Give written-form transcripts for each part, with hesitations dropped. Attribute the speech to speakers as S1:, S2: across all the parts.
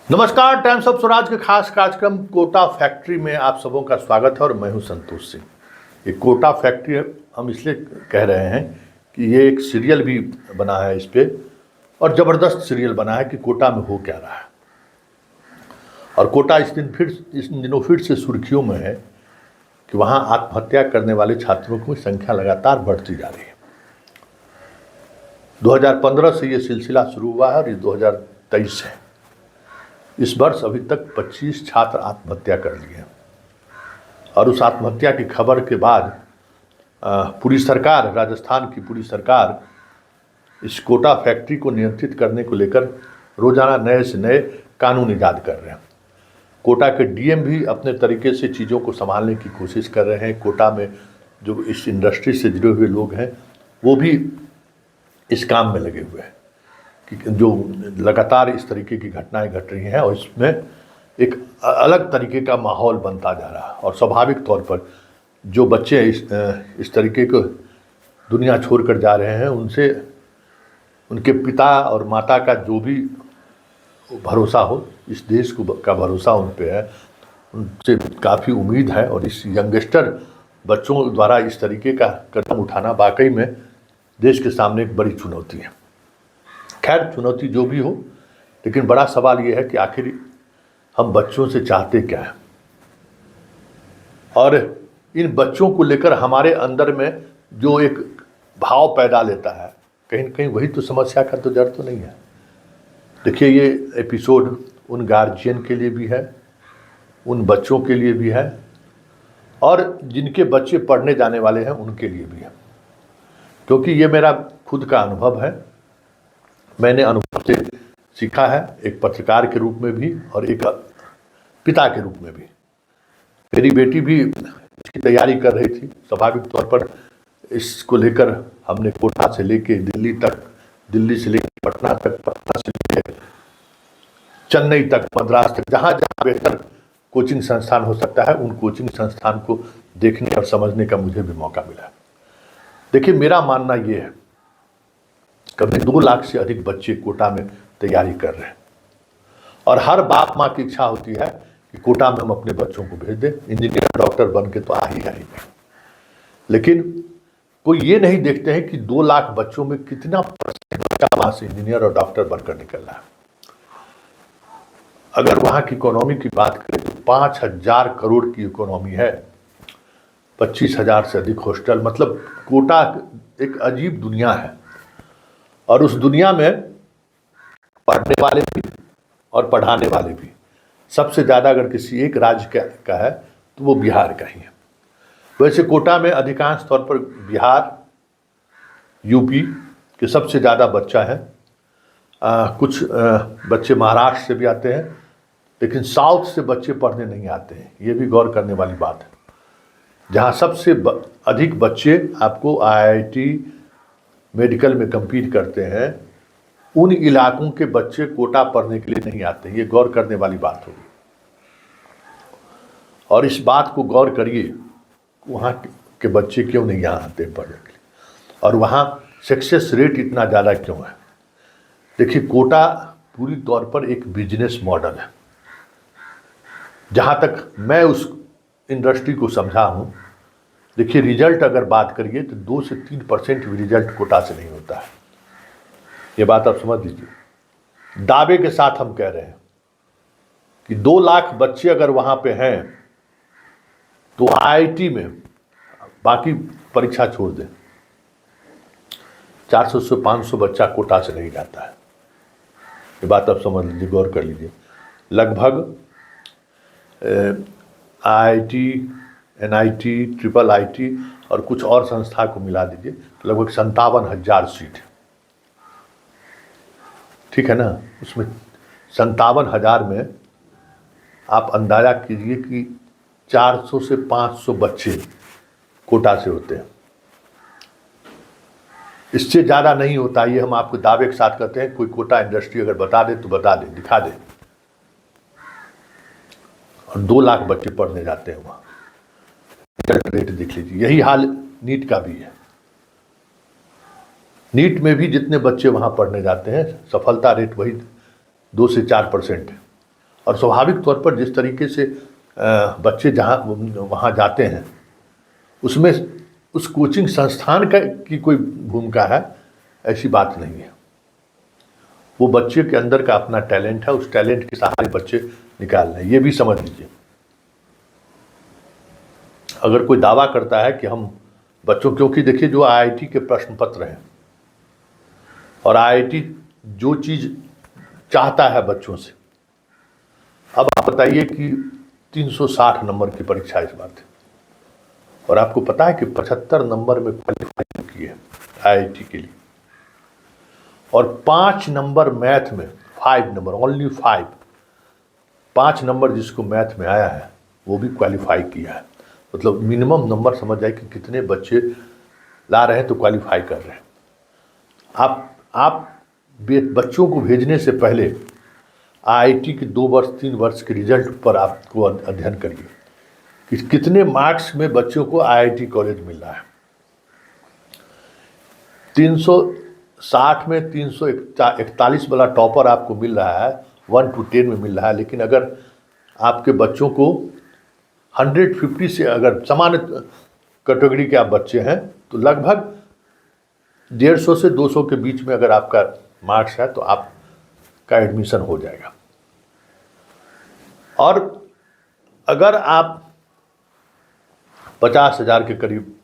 S1: नमस्कार। Times of Swaraj के खास कार्यक्रम कोटा फैक्ट्री में आप सबों का स्वागत है और मैं हूं संतोष सिंह। ये कोटा फैक्ट्री हम इसलिए कह रहे हैं कि ये एक सीरियल भी बना है इस पे, और ज़बरदस्त सीरियल बना है कि कोटा में हो क्या रहा है। और कोटा इस दिनों फिर से सुर्खियों में है कि वहाँ आत्महत्या करने वाले छात्रों की संख्या लगातार बढ़ती जा रही है। 2015 से ये सिलसिला शुरू हुआ है और ये 2023 है। इस वर्ष अभी तक 25 छात्र आत्महत्या कर लिए हैं। और उस आत्महत्या की खबर के बाद पूरी सरकार, राजस्थान की पूरी सरकार इस कोटा फैक्ट्री को नियंत्रित करने को लेकर रोजाना नए से नए कानून ईजाद कर रहे हैं। कोटा के डीएम भी अपने तरीके से चीज़ों को संभालने की कोशिश कर रहे हैं। कोटा में जो इस इंडस्ट्री से जुड़े हुए लोग हैं वो भी इस काम में लगे हुए हैं कि जो लगातार इस तरीके की घटनाएं घट रही हैं और इसमें एक अलग तरीके का माहौल बनता जा रहा है। और स्वाभाविक तौर पर जो बच्चे इस तरीके को दुनिया छोड़कर जा रहे हैं उनसे उनके पिता और माता का जो भी भरोसा हो, इस देश का भरोसा उन पे है, उनसे काफ़ी उम्मीद है। और इस यंगस्टर बच्चों द्वारा इस तरीके का कदम उठाना वाकई में देश के सामने एक बड़ी चुनौती है। खैर, चुनौती जो भी हो, लेकिन बड़ा सवाल ये है कि आखिर हम बच्चों से चाहते क्या हैं और इन बच्चों को लेकर हमारे अंदर में जो एक भाव पैदा लेता है, कहीं न कहीं वही तो समस्या का तो जड़ तो नहीं है। देखिए, ये एपिसोड उन गार्जियन के लिए भी है, उन बच्चों के लिए भी है और जिनके बच्चे पढ़ने जाने वाले हैं उनके लिए भी है। क्योंकि ये मेरा खुद का अनुभव है, मैंने अनुभव से सीखा है, एक पत्रकार के रूप में भी और एक पिता के रूप में भी। मेरी बेटी भी इसकी तैयारी कर रही थी। स्वाभाविक तौर पर इसको लेकर हमने कोटा से लेके दिल्ली तक, दिल्ली से लेकर पटना तक, पटना से लेकर चेन्नई तक, मद्रास तक, जहाँ जहाँ बेहतर कोचिंग संस्थान हो सकता है उन कोचिंग संस्थान को देखने और समझने का मुझे भी मौका मिला। देखिए, मेरा मानना ये है, कभी 2 लाख से अधिक बच्चे कोटा में तैयारी कर रहे हैं और हर बाप माँ की इच्छा होती है कि कोटा में हम अपने बच्चों को भेज दें, इंजीनियर डॉक्टर बन के तो आ ही जाएंगे। लेकिन कोई ये नहीं देखते हैं कि 2 लाख बच्चों में कितना % बच्चा वहाँ से इंजीनियर और डॉक्टर बनकर निकल रहा है। अगर वहाँ की इकोनॉमी की बात करें तो 5,000 करोड़ की इकोनॉमी है, 25,000 से अधिक हॉस्टल, मतलब कोटा एक अजीब दुनिया है। और उस दुनिया में पढ़ने वाले भी और पढ़ाने वाले भी सबसे ज़्यादा अगर किसी एक राज्य का है तो वो बिहार का ही है। वैसे कोटा में अधिकांश तौर पर बिहार, यूपी के सबसे ज़्यादा बच्चा है। कुछ बच्चे महाराष्ट्र से भी आते हैं, लेकिन साउथ से बच्चे पढ़ने नहीं आते हैं। ये भी गौर करने वाली बात है। जहाँ सबसे अधिक बच्चे आपको IIT मेडिकल में कम्पीट करते हैं, उन इलाकों के बच्चे कोटा पढ़ने के लिए नहीं आते। ये गौर करने वाली बात होगी। और इस बात को गौर करिए, वहाँ के बच्चे क्यों नहीं यहाँ आते पढ़ने के लिए और वहाँ सक्सेस रेट इतना ज़्यादा क्यों है। देखिए, कोटा पूरी तौर पर एक बिजनेस मॉडल है। जहाँ तक मैं उस इंडस्ट्री को समझा हूँ, देखिए, रिजल्ट अगर बात करिए तो 2 से 3% भी रिजल्ट कोटा से नहीं होता है। ये बात आप समझ लीजिए। दावे के साथ हम कह रहे हैं कि 2 लाख बच्चे अगर वहाँ पे हैं तो IIT में, बाकी परीक्षा छोड़ दें, 400 से 500 बच्चा कोटा से नहीं जाता है। ये बात आप समझ लीजिए, गौर कर लीजिए। लगभग IIT, NIT, IIIT और कुछ और संस्था को मिला दीजिए तो लगभग 57,000 सीट, ठीक है ना। उसमें 57,000 में आप अंदाजा कीजिए कि 400 से 500 बच्चे कोटा से होते हैं। इससे ज़्यादा नहीं होता। ये हम आपको दावे के साथ कहते हैं। कोई कोटा इंडस्ट्री अगर बता दे तो बता दे, दिखा दे। और 2 लाख बच्चे पढ़ने जाते हैं वहाँ। रेट देख लीजिए। यही हाल नीट का भी है। नीट में भी जितने बच्चे वहाँ पढ़ने जाते हैं, सफलता रेट वही 2 से 4% है। और स्वाभाविक तौर पर जिस तरीके से बच्चे जहाँ वहाँ जाते हैं, उसमें उस कोचिंग संस्थान की कोई भूमिका है, ऐसी बात नहीं है। वो बच्चे के अंदर का अपना टैलेंट है, उस टैलेंट के सहारे बच्चे निकाल रहे हैं, ये भी समझ लीजिए। अगर कोई दावा करता है कि हम बच्चों, क्योंकि देखिए जो आईआईटी के प्रश्न पत्र हैं, और आईआईटी जो चीज़ चाहता है बच्चों से, अब आप बताइए कि 360 नंबर की परीक्षा इस बार थी, और आपको पता है कि 75 नंबर में क्वालिफाई किए आईआईटी के लिए, और 5 नंबर मैथ में, 5 नंबर, ओनली 5 नंबर जिसको मैथ में आया है वो भी क्वालिफाई किया है। मतलब मिनिमम नंबर समझ जाए कि कितने बच्चे ला रहे हैं तो क्वालिफाई कर रहे हैं। आप बच्चों को भेजने से पहले आईआईटी के 2 वर्ष 3 वर्ष के रिजल्ट पर आपको अध्ययन करिए कि कितने मार्क्स में बच्चों को आईआईटी कॉलेज मिल रहा है। 360 में 341 वाला टॉपर आपको मिल रहा है, 1 to 10 में मिल रहा है, लेकिन अगर आपके बच्चों को 150 से, अगर सामान्य कैटेगरी के आप बच्चे हैं तो लगभग 150 से 200 के बीच में अगर आपका मार्क्स है तो आपका एडमिशन हो जाएगा। और अगर आप 50,000 के करीब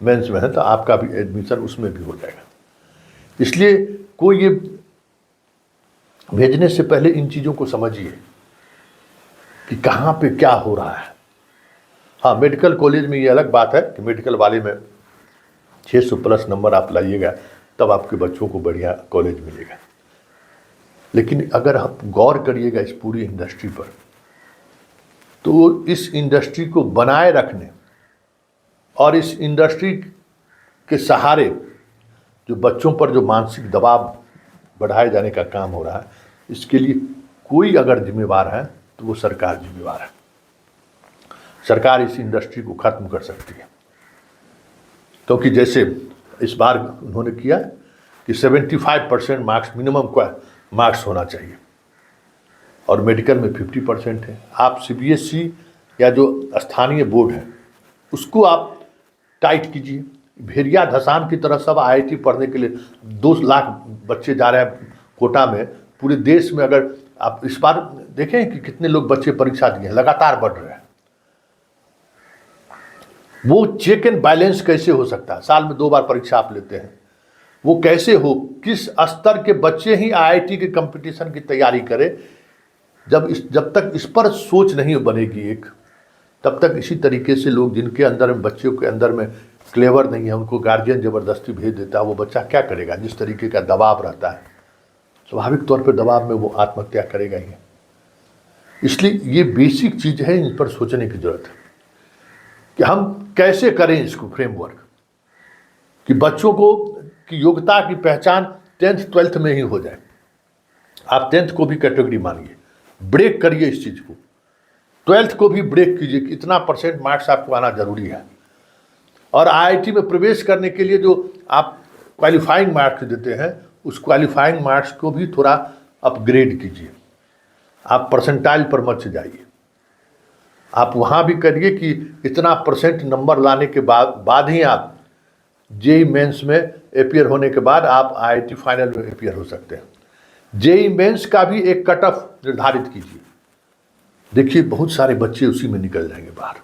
S1: मेंस में है तो आपका भी एडमिशन उसमें भी हो जाएगा। इसलिए कोई ये भेजने से पहले इन चीज़ों को समझिए कि कहाँ पे क्या हो रहा है। हाँ, मेडिकल कॉलेज में ये अलग बात है कि मेडिकल वाले में 600 प्लस नंबर आप लाइएगा तब आपके बच्चों को बढ़िया कॉलेज मिलेगा। लेकिन अगर आप गौर करिएगा इस पूरी इंडस्ट्री पर, तो इस इंडस्ट्री को बनाए रखने और इस इंडस्ट्री के सहारे जो बच्चों पर जो मानसिक दबाव बढ़ाए जाने का काम हो रहा है, इसके लिए कोई अगर जिम्मेवार है तो वो सरकार जिम्मेवार है। सरकार इस इंडस्ट्री को ख़त्म कर सकती है, क्योंकि जैसे इस बार उन्होंने किया कि 75% मार्क्स मिनिमम मार्क्स होना चाहिए, और मेडिकल में 50% है। आप सीबीएसई या जो स्थानीय बोर्ड है उसको आप टाइट कीजिए। भेड़िया धसान की तरह सब आईआईटी पढ़ने के लिए 2 लाख बच्चे जा रहे हैं कोटा में पूरे देश में। अगर आप इस बार देखें कि कितने लोग बच्चे परीक्षा दिए हैं, लगातार बढ़ रहे हैं। वो चेक एंड बैलेंस कैसे हो सकता है? साल में 2 बार परीक्षा आप लेते हैं, वो कैसे हो? किस स्तर के बच्चे ही आईआईटी के कंपटीशन की तैयारी करें? जब तक इस पर सोच नहीं बनेगी एक, तब तक इसी तरीके से लोग जिनके अंदर में, बच्चों के अंदर में क्लेवर नहीं है, उनको गार्जियन ज़बरदस्ती भेज देता है। वो बच्चा क्या करेगा? जिस तरीके का दबाव रहता है, स्वाभाविक तौर पर दबाव में वो आत्महत्या करेगा ही। इसलिए ये बेसिक चीज़ है, इन पर सोचने की ज़रूरत है कि हम कैसे करें इसको फ्रेमवर्क, कि बच्चों को की योग्यता की पहचान 10th 12th में ही हो जाए। आप 10th को भी कैटेगरी मानिए, ब्रेक करिए इस चीज़ को, 12th को भी ब्रेक कीजिए कि इतना % मार्क्स आपको आना जरूरी है। और आईआईटी में प्रवेश करने के लिए जो आप क्वालिफाइंग मार्क्स देते हैं, उस क्वालिफाइंग मार्क्स को भी थोड़ा अपग्रेड कीजिए। आप परसेंटाइल पर मत जाइए, आप वहाँ भी करिए कि इतना % नंबर लाने के बाद ही आप जेईई मेंस में अपीयर होने के बाद आप आईआईटी फाइनल में अपीयर हो सकते हैं। जेईई मेंस का भी एक कट ऑफ निर्धारित कीजिए। देखिए बहुत सारे बच्चे उसी में निकल जाएंगे बाहर।